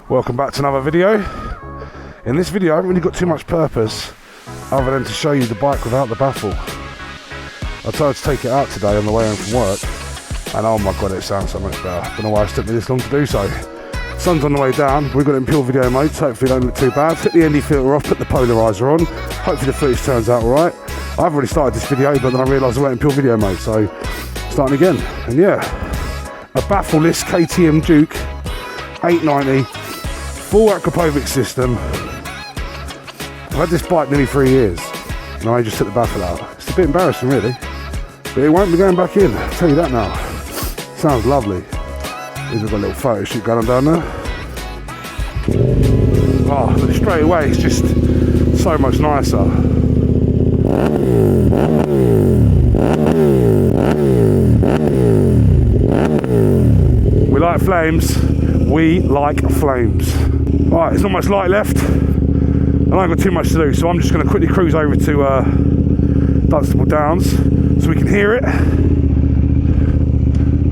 Welcome back to another video. In this video I haven't really got too much purpose other than to show you the bike without the baffle. I tried to take it out today on the way home from work and oh my god, it sounds so much better. I don't know why it took me this long to do so. Sun's on the way down, we've got it in pure video mode, so hopefully it don't look too bad. Took the ND filter off, put the polarizer on, hopefully the footage turns out alright. I've already started this video but then I realised I went in pure video mode, so starting again. And yeah, a baffle-less KTM Duke 890 Full Akrapovic system. I've had this bike nearly 3 years and I just took the baffle out. It's a bit embarrassing really, but it won't be going back in, I'll tell you that now. Sounds lovely. Here's we've got a little photo shoot going on down there. Oh, but straight away it's just so much nicer. We like flames. We like flames. Right, there's not much light left. I ain't got too much to do, so I'm just going to quickly cruise over to Dunstable Downs so we can hear it.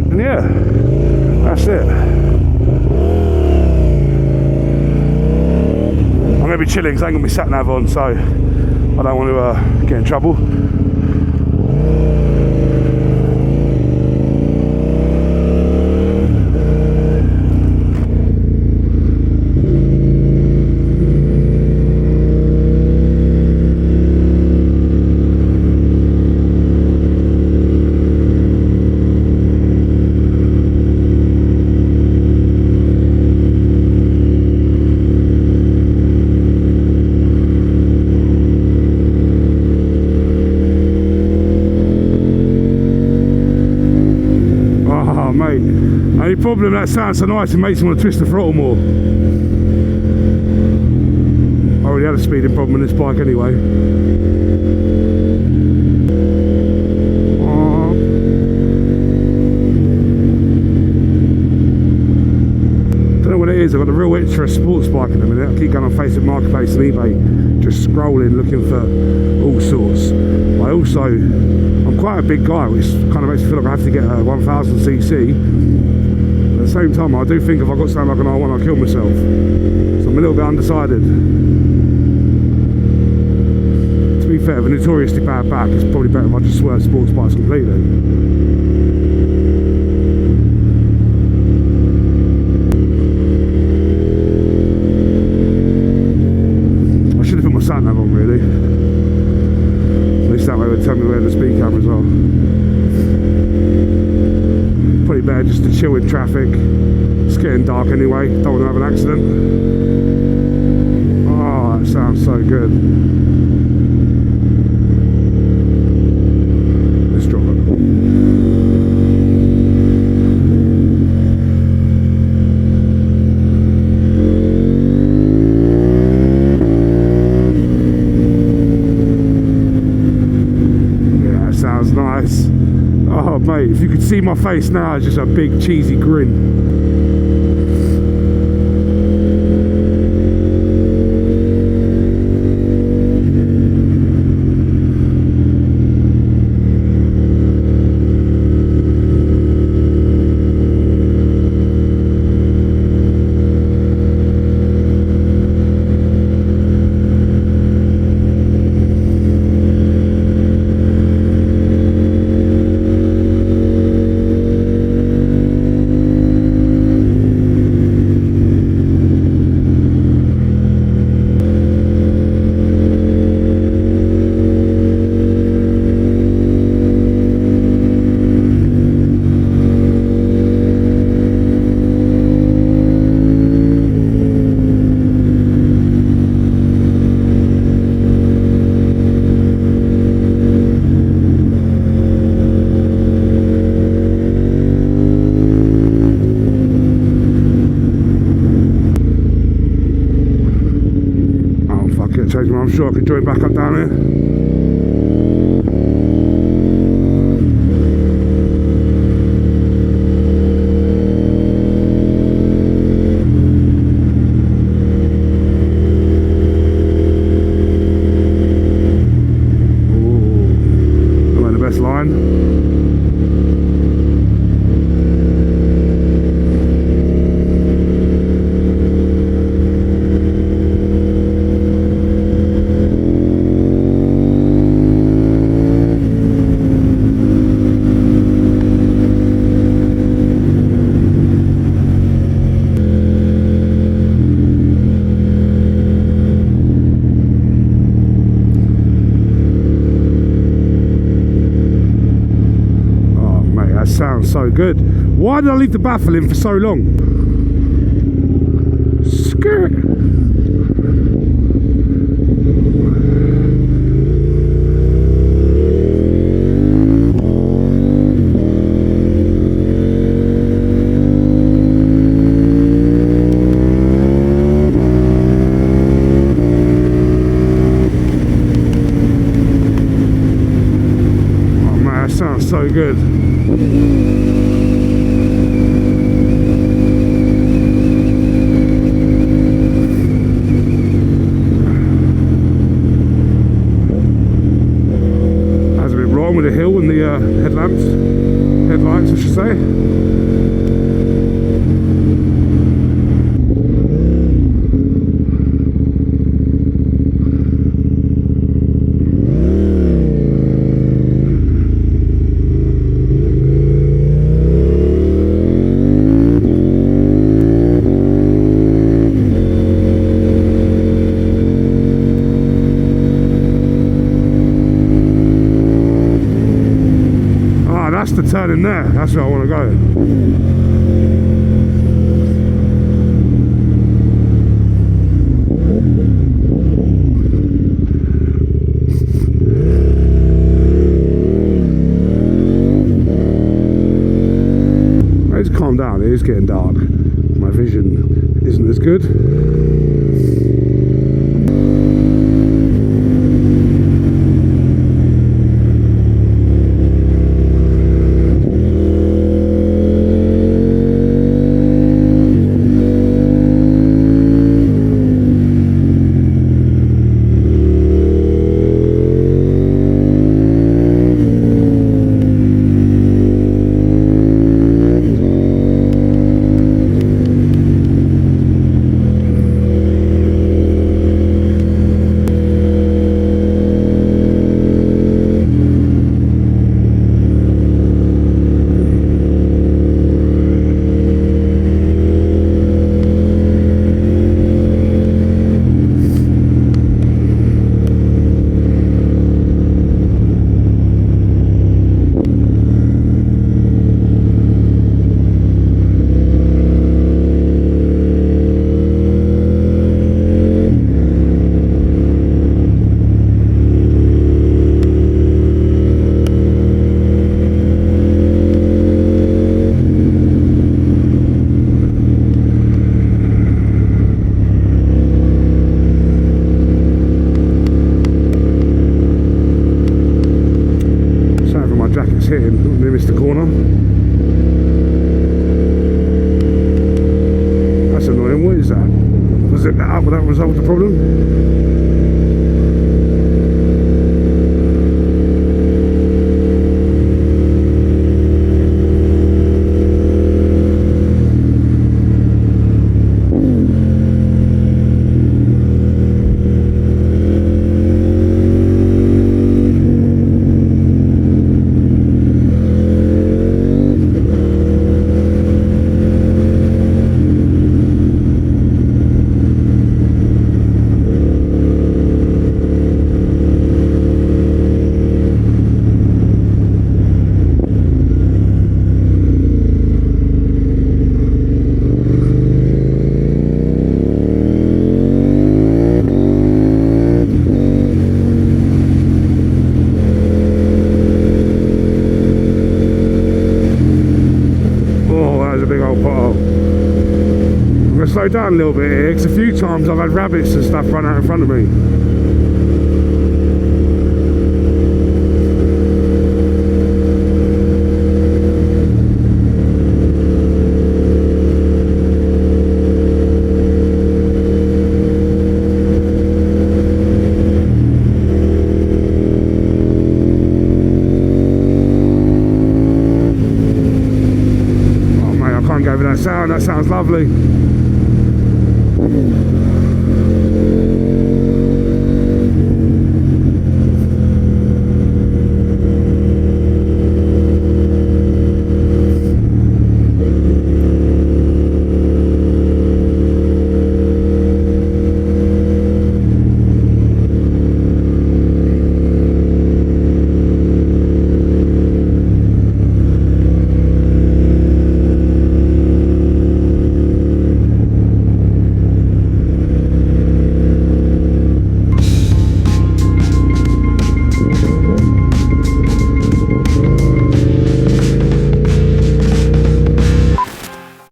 And yeah, that's it. I'm going to be chilling because I ain't going to be sat nav on, so I don't want to get in trouble. Mate, only problem, that sounds so nice, it makes me want to twist the throttle more. I already had a speeding problem in this bike anyway. Don't know what it is, I've got a real itch for a sports bike in a minute. I keep going on Facebook Marketplace and eBay, just scrolling, looking for all sorts. I also, I'm quite a big guy, which kind of makes me feel like I have to get a 1000cc. At the same time, I do think if I got something like an R1, I'll kill myself. So I'm a little bit undecided. To be fair, with a notoriously bad back, it's probably better if I just swerve sports bikes completely. I should have put my sat nav on really. That way would tell me where the speed cameras are. Probably better just to chill in traffic. It's getting dark anyway, don't want to have an accident. Oh, that sounds so good. Let's drop it. Nice. Oh mate, if you could see my face now, it's just a big cheesy grin. I'm sure I could join back up down here. line. Sounds so good. Why did I leave the baffle in for so long? Skirt. Oh man, that sounds so good. With the hill and the headlights I should say. That's the turn in there, that's where I want to go. Let's calm down, it is getting dark. My vision isn't as good. Hitting, we missed the corner. That's annoying, what is that? Was it that up, will that resolve the problem? Slow down a little bit here because a few times I've had rabbits and stuff run out in front of me. that sounds lovely.